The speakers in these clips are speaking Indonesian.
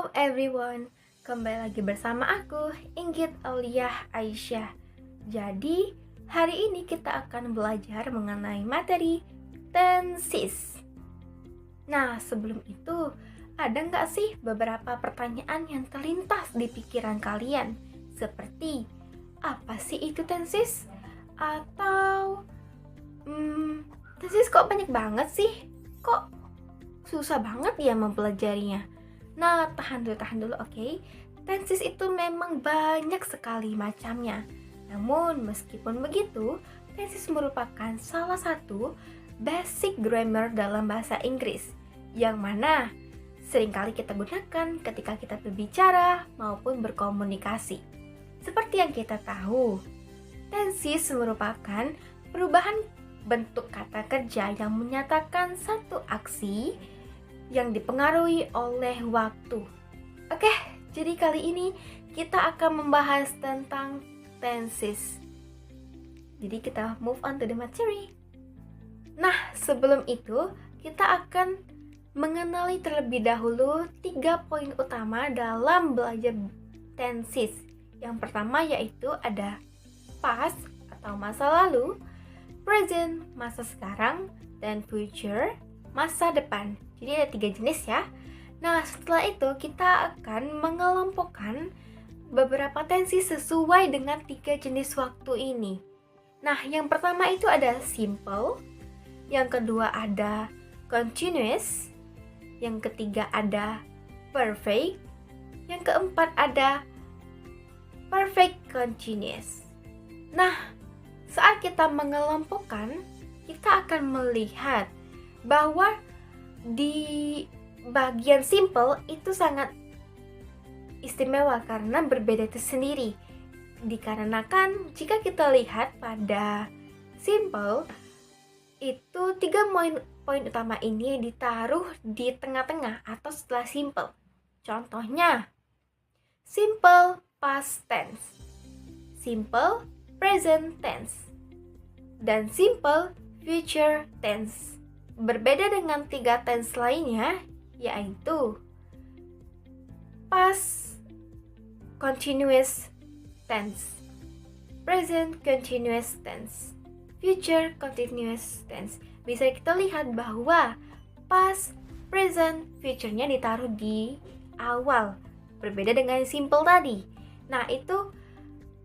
Hello everyone, kembali lagi bersama aku, Inggit Auliah Aisyah. Jadi, hari ini kita akan belajar mengenai materi tenses. Nah, sebelum itu, ada nggak sih beberapa pertanyaan yang terlintas di pikiran kalian? Seperti, apa sih itu tenses? Atau, tenses kok banyak banget sih? Kok susah banget ya mempelajarinya? Nah, tahan dulu, oke? Tenses itu memang banyak sekali macamnya. Namun, meskipun begitu, tenses merupakan salah satu basic grammar dalam bahasa Inggris, yang mana seringkali kita gunakan ketika kita berbicara maupun berkomunikasi. Seperti yang kita tahu, tenses merupakan perubahan bentuk kata kerja yang menyatakan satu aksi yang dipengaruhi oleh waktu. Oke, jadi kali ini kita akan membahas tentang tenses. Jadi kita move on to the material. Nah, sebelum itu kita akan mengenali terlebih dahulu 3 poin utama dalam belajar tenses. Yang pertama yaitu ada past atau masa lalu, present masa sekarang, dan future masa depan. Jadi ada 3 jenis ya. Nah, setelah itu kita akan mengelompokkan beberapa tenses sesuai dengan 3 jenis waktu ini. Nah, yang pertama itu ada simple, yang kedua ada continuous, yang ketiga ada perfect, yang keempat ada perfect continuous. Nah, saat kita mengelompokkan, kita akan melihat bahwa di bagian simple itu sangat istimewa karena berbeda itu sendiri. Dikarenakan jika kita lihat pada simple itu 3 poin utama ini ditaruh di tengah-tengah atau setelah simple. Contohnya, simple past tense, simple present tense, dan simple future tense. Berbeda dengan 3 tense lainnya, yaitu past continuous tense, present continuous tense, future continuous tense. Bisa kita lihat bahwa past, present, future-nya ditaruh di awal. Berbeda dengan simple tadi. Nah, itu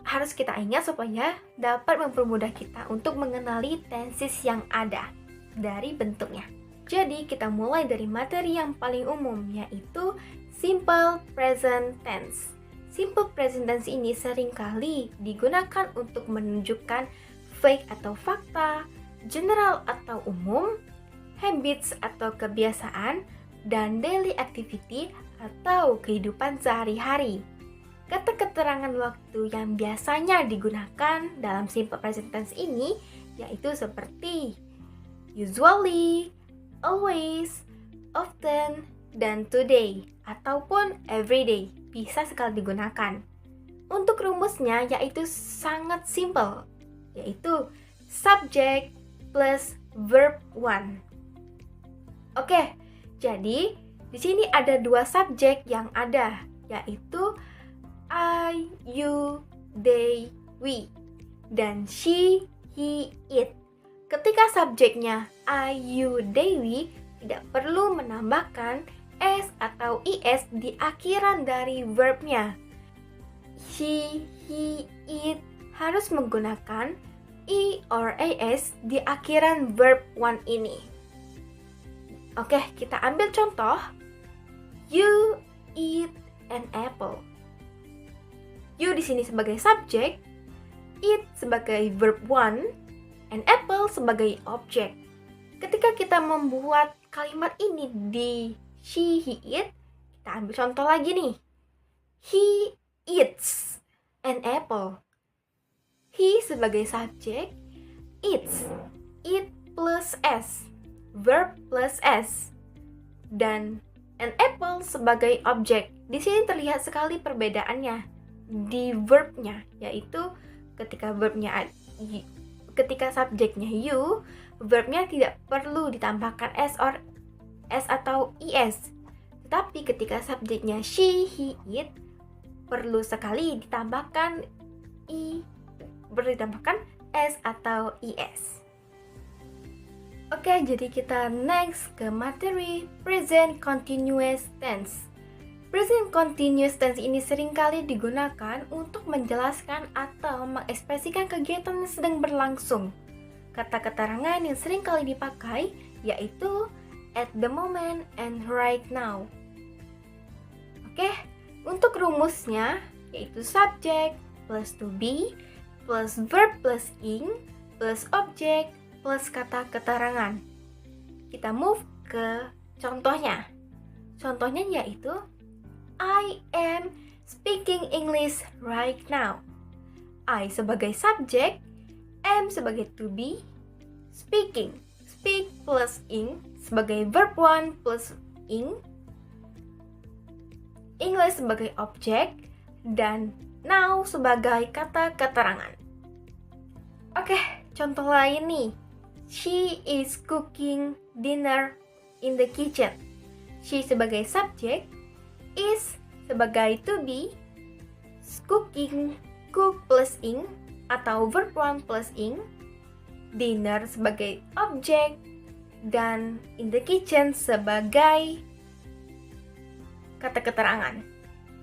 harus kita ingat supaya dapat mempermudah kita untuk mengenali tenses yang ada dari bentuknya. Jadi kita mulai dari materi yang paling umum, yaitu simple present tense. Simple present tense ini seringkali digunakan untuk menunjukkan fact atau fakta, general atau umum, habits atau kebiasaan, dan daily activity atau kehidupan sehari-hari. Kata keterangan waktu yang biasanya digunakan dalam simple present tense ini yaitu seperti usually, always, often, dan today, ataupun everyday bisa sekali digunakan. Untuk rumusnya yaitu sangat simple, yaitu subject plus verb 1. Oke, jadi di sini ada 2 subjek yang ada, yaitu I, you, they, we, dan she, he, it. Ketika subjeknya I, you, they, we, tidak perlu menambahkan s atau is di akhiran dari verbnya. She, he, it harus menggunakan i or as di akhiran verb 1 ini. Oke, kita ambil contoh. You eat an apple. You di sini sebagai subjek, eat sebagai verb 1, and apple sebagai objek. Ketika kita membuat kalimat ini di she, he, it, kita ambil contoh lagi nih. He eats an apple. He sebagai subjek, eats, eat plus s, verb plus s, dan an apple sebagai objek. Di sini terlihat sekali perbedaannya di verbnya, yaitu ketika subjeknya you, verbnya tidak perlu ditambahkan s atau is, Tapi ketika subjeknya she, he, it, perlu sekali ditambahkan s atau es. Oke, jadi kita next ke materi present continuous tense. Present continuous tense ini seringkali digunakan untuk menjelaskan atau mengekspresikan kegiatan yang sedang berlangsung. Kata keterangan yang seringkali dipakai yaitu at the moment and right now. Oke, untuk rumusnya yaitu subject plus to be plus verb plus ing plus object plus kata keterangan. Kita move ke contohnya. Contohnya yaitu I am speaking English right now. I sebagai subjek, am sebagai to be, speaking, speak plus ing sebagai verb 1 plus ing, English sebagai objek, dan now sebagai kata keterangan. Oke, contoh lain nih. She is cooking dinner in the kitchen. She sebagai subjek, is sebagai to be, cooking, cook plus ing atau verb 1 plus ing, dinner sebagai objek, dan in the kitchen sebagai kata keterangan.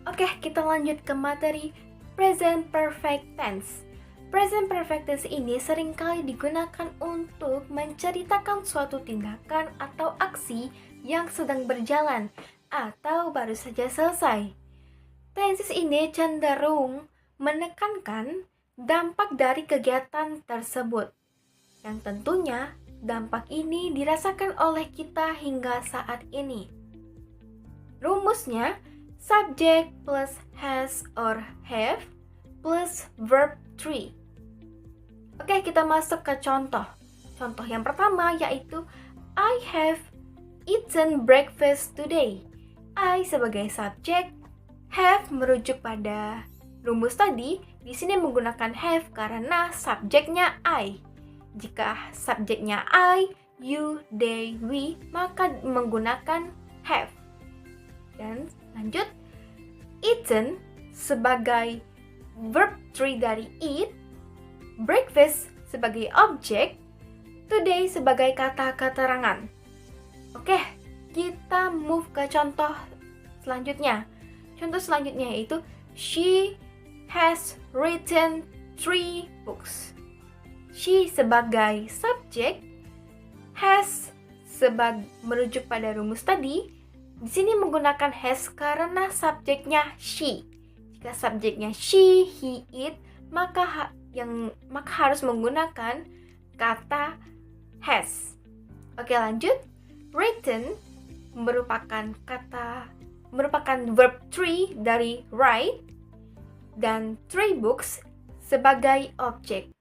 Oke, kita lanjut ke materi present perfect tense. Present perfect tense ini seringkali digunakan untuk menceritakan suatu tindakan atau aksi yang sedang berjalan atau baru saja selesai. Tenses ini cenderung menekankan dampak dari kegiatan tersebut, yang tentunya dampak ini dirasakan oleh kita hingga saat ini. Rumusnya subject plus has or have plus verb 3. Oke, kita masuk ke contoh. Contoh yang pertama yaitu I have eaten breakfast today. I sebagai subjek, have merujuk pada rumus tadi. Di sini menggunakan have karena subjeknya I. Jika subjeknya I, you, they, we, maka menggunakan have. Dan lanjut, eaten sebagai verb 3 dari eat, breakfast sebagai objek, today sebagai kata keterangan. Oke, kita move ke contoh selanjutnya. Contoh selanjutnya yaitu she has written 3 books. She sebagai subjek, has merujuk pada rumus tadi. Di sini menggunakan has karena subjeknya she. Jika subjeknya she, he, it, maka harus menggunakan kata has. Oke, lanjut. Written merupakan verb 3 dari write dan 3 books sebagai objek.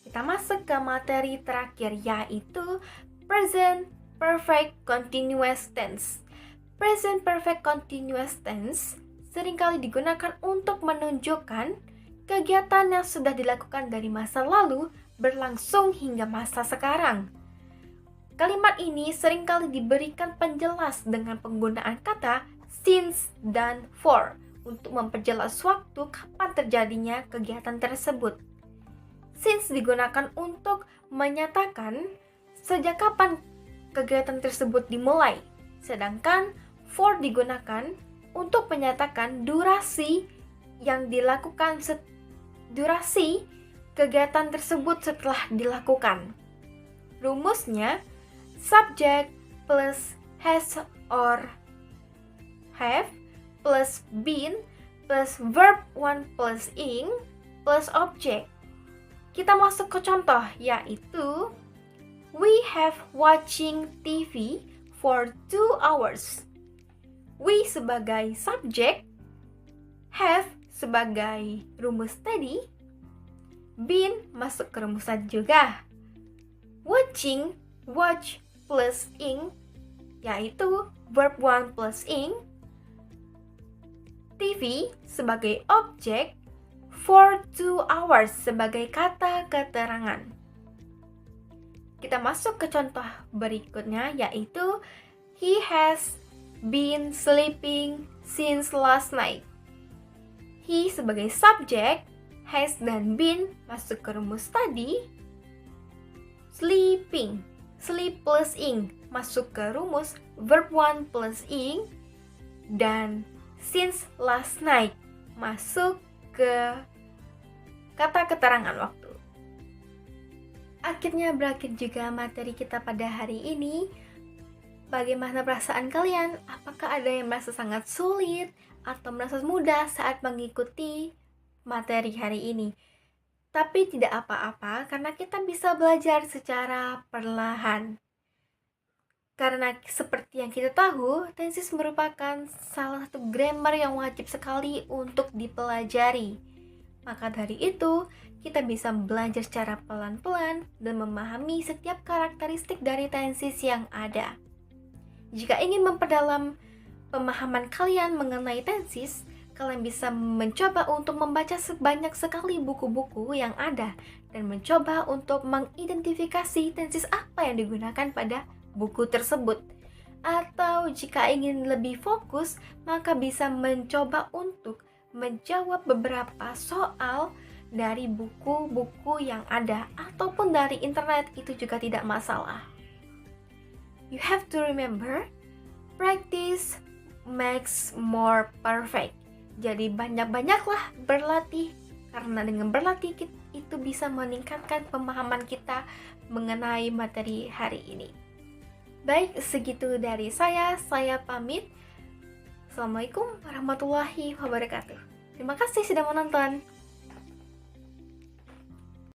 Kita masuk ke materi terakhir yaitu present perfect continuous tense. Present perfect continuous tense seringkali digunakan untuk menunjukkan kegiatan yang sudah dilakukan dari masa lalu berlangsung hingga masa sekarang. Kalimat ini seringkali diberikan penjelas dengan penggunaan kata since dan for untuk memperjelas waktu kapan terjadinya kegiatan tersebut. Since digunakan untuk menyatakan sejak kapan kegiatan tersebut dimulai, sedangkan for digunakan untuk menyatakan durasi yang dilakukan durasi kegiatan tersebut setelah dilakukan. Rumusnya subject plus has or have plus been plus verb 1 plus ing plus object. Kita masuk ke contoh yaitu we have watching TV for 2 hours. We sebagai subjek, have sebagai rumus tadi, been masuk ke rumus tadi juga. Watching, watch plus ing, yaitu verb 1 plus ing. TV sebagai objek, for 2 hours sebagai kata keterangan. Kita masuk ke contoh berikutnya yaitu he has been sleeping since last night. He sebagai subjek, has dan been masuk ke rumus tadi. Sleeping, sleep plus ing masuk ke rumus verb 1 plus ing. Dan since last night masuk ke kata keterangan waktu. Akhirnya berakhir juga materi kita pada hari ini. Bagaimana perasaan kalian? Apakah ada yang merasa sangat sulit atau merasa mudah saat mengikuti materi hari ini? Tapi tidak apa-apa karena kita bisa belajar secara perlahan. Karena seperti yang kita tahu, tenses merupakan salah satu grammar yang wajib sekali untuk dipelajari. Maka dari itu, kita bisa belajar secara pelan-pelan dan memahami setiap karakteristik dari tenses yang ada. Jika ingin memperdalam pemahaman kalian mengenai tenses, kalian bisa mencoba untuk membaca sebanyak sekali buku-buku yang ada dan mencoba untuk mengidentifikasi tenses apa yang digunakan pada buku tersebut. Atau jika ingin lebih fokus, maka bisa mencoba untuk menjawab beberapa soal dari buku-buku yang ada ataupun dari internet, itu juga tidak masalah. You have to remember, practice makes more perfect. Jadi banyak-banyaklah berlatih, karena dengan berlatih itu bisa meningkatkan pemahaman kita mengenai materi hari ini. Baik, segitu dari saya pamit. Assalamualaikum warahmatullahi wabarakatuh. Terima kasih sudah menonton.